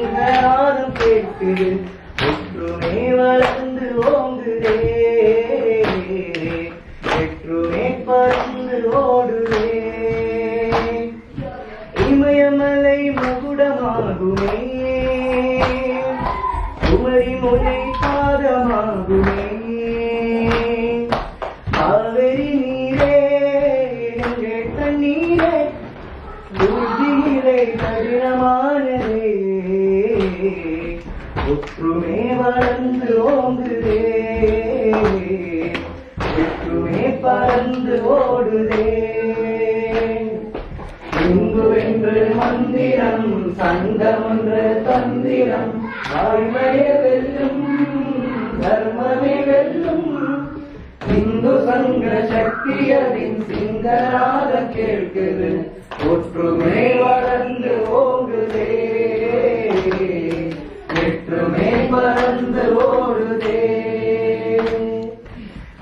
சிங்கநாதம் கேட்குது ஒற்றுமை வளர்ந்து ஓங்குதே வெற்றுமை பறந்து ஓடுதே இமயமலை மகுடமாகுமே குமரி முனை பாதமாகுமே காவிரி நீரே எங்கள் தண்ணீரே புத்தியிலே கடினமானதே ஒற்றுமை வளர்ந்து ஓங்குதே ஒற்றுமை பறந்து ஓடுதே இங்கு வென்று மந்திரம் சங்கம் ஒன்று தந்திரம் வாய்மையே வெல்லும் தர்மமே வெல்லும் இந்து சங்க சக்தி அதின் சிங்கநாதம் கேட்குது ஒற்றுமை வளர்ந்து ஓங்குதே வெற்றுமை பறந்து ஓடுதே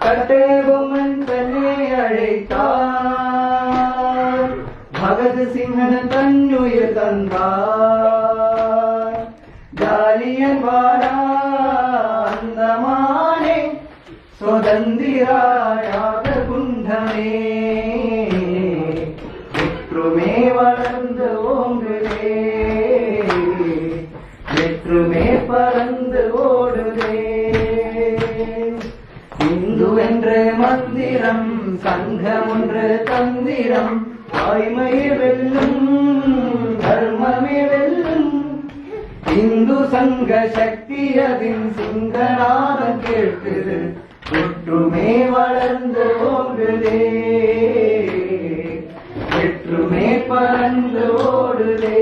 கட்டபொம்மன் தன்னை அழைத்தார் பகத் சிங்கன் தன்னுயிர் தந்தார் ஜாலியன் வாரா அந்தமானே சுதந்திராயாக குண்டமே வெற்றுமே வளர்ந்து ஓங்குதே வெற்றுமே பறந்து ஓடுதே இந்து என்ற மந்திரம் சங்கம் ஒன்று தந்திரம் வாய்மையே வெல்லும் தர்மமே வெல்லும் இந்து சங்க சக்தி அதின் சிங்கநாதம் கேட்குது ஒற்றுமை வளர்ந்து ஓடுதே வெற்றுமை பறந்து ஓடுதே